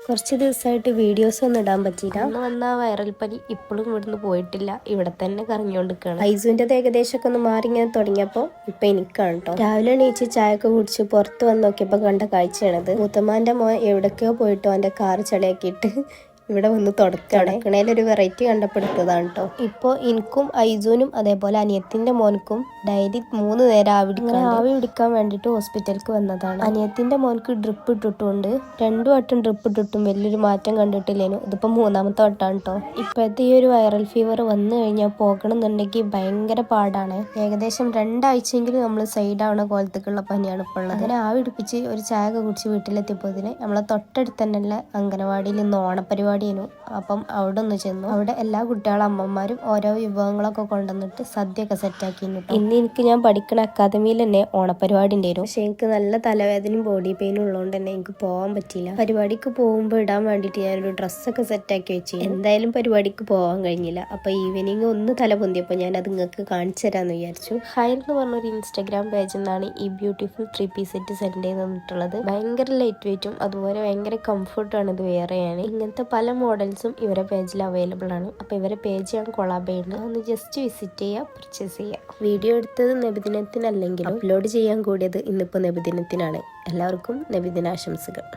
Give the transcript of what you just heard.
കുറച്ച് ദിവസമായിട്ട് വീഡിയോസ് ഒന്നും ഇടാൻ പറ്റിയില്ല. അന്ന് വന്ന വൈറൽ പനി ഇപ്പോഴും ഇവിടുന്ന് പോയിട്ടില്ല, ഇവിടെ തന്നെ കറങ്ങിക്കൊണ്ടിരിക്കുകയാണ്. ഐസുവിൻ്റെ ഏകദേശമൊക്കെ ഒന്ന് മാറി ഇങ്ങനെ തുടങ്ങിയപ്പോൾ ഇപ്പം എനിക്കാണ് കേട്ടോ. രാവിലെ എണീച്ച് ചായയൊക്കെ കുടിച്ച് പുറത്ത് വന്ന് നോക്കിയപ്പോൾ കണ്ട കാഴ്ചയാണത്. മൂത്തമ്മാൻ്റെ മോൻ എവിടേക്കോ പോയിട്ട് അവൻ്റെ കാറ് ചളിയാക്കിയിട്ട് ഇവിടെ വന്ന് തുടക്കണേലൊരു വെറൈറ്റി കണ്ടപ്പെടുത്തതാണ് കേട്ടോ. ഇപ്പോൾ എനിക്കും ഐസൂനും അതേപോലെ അനിയത്തിൻ്റെ മോനക്കും ഡെയിലി 3 നേരം ആവി പിടിക്കാൻ വേണ്ടിയിട്ട് ഹോസ്പിറ്റലിലേക്ക് വന്നതാണ്. അനിയത്തിൻ്റെ മോനക്ക് ഡ്രിപ്പ് ഇട്ടിട്ടുണ്ട്. 2 വട്ടം ഡ്രിപ്പ് ഇട്ടിട്ടും വലിയൊരു മാറ്റം കണ്ടിട്ടില്ലേനു. ഇതിപ്പോൾ 3ാമത്തെ വട്ടമാണ് കേട്ടോ. ഇപ്പോഴത്തെ ഈ ഒരു വൈറൽ ഫീവർ വന്നു കഴിഞ്ഞാൽ പോകണം എന്നുണ്ടെങ്കിൽ ഭയങ്കര പാടാണ്. ഏകദേശം 2 ആഴ്ചയെങ്കിലും നമ്മൾ സൈഡാവണ കോലത്തേക്കുള്ള പനിയാണ് ഇപ്പോൾ ഉള്ളത്. അങ്ങനെ ആവി പിടിപ്പിച്ച് ഒരു ചായ ഒക്കെ കുടിച്ച് വീട്ടിലെത്തിയപ്പോൾ നമ്മളെ തൊട്ടടുത്ത് തന്നെയുള്ള അംഗനവാടിയിൽ ഇന്ന് ഓണപ്പരിപാടി. അപ്പം അവിടെ ഒന്ന് ചെന്നു. അവിടെ എല്ലാ കുട്ടികളും അമ്മമാരും ഓരോ വിഭവങ്ങളൊക്കെ കൊണ്ടുവന്നിട്ട് സദ്യയൊക്കെ സെറ്റാക്കിയിരുന്നു. ഇന്ന് ഞാൻ പഠിക്കുന്ന അക്കാദമിയിൽ തന്നെ ഓണപ്പരിപാടി ഉണ്ടായിരുന്നു. പക്ഷെ എനിക്ക് നല്ല തലവേദനയും ബോഡി പെയിനും ഉള്ളതുകൊണ്ട് തന്നെ എനിക്ക് പോകാൻ പറ്റിയില്ല. പരിപാടിക്ക് പോകുമ്പോൾ ഇടാൻ വേണ്ടിയിട്ട് ഞാനൊരു ഡ്രസ്സൊക്കെ സെറ്റാക്കി വെച്ചു. എന്തായാലും പരിപാടിക്ക് പോകാൻ കഴിഞ്ഞില്ല. അപ്പൊ ഈവനിങ് ഒന്ന് തല പൊന്തിയപ്പോൾ ഞാൻ അത് നിങ്ങൾക്ക് കാണിച്ചു തരാമെന്ന് വിചാരിച്ചു. ഹൈർ എന്ന് പറഞ്ഞൊരു ഇൻസ്റ്റാഗ്രാം പേജിൽ നിന്നാണ് ഈ ബ്യൂട്ടിഫുൾ 3-piece സെറ്റ് സെൻഡ് ചെയ്ത് തന്നിട്ടുള്ളത്. ഭയങ്കര ലൈറ്റ് വെയിറ്റും അതുപോലെ ഭയങ്കര കംഫർട്ടാണ് ഇത് വെയർ ചെയ്യാൻ. ഇങ്ങനത്തെ പല മോഡൽസും ഇവരെ പേജിൽ അവൈലബിൾ ആണ്. അപ്പോൾ ഇവരെ പേജ് ഞാൻ കൊളാബ് ചെയ്യുന്നത്, ഒന്ന് ജസ്റ്റ് വിസിറ്റ് ചെയ്യുക, പർച്ചേസ് ചെയ്യുക. വീഡിയോ എടുത്തത് നബിദിനത്തിനല്ലെങ്കിലും അപ്ലോഡ് ചെയ്യാൻ കൂടിയത് ഇന്നിപ്പോൾ നബിദിനത്തിനാണ്. എല്ലാവർക്കും നബിദിനാശംസകൾ.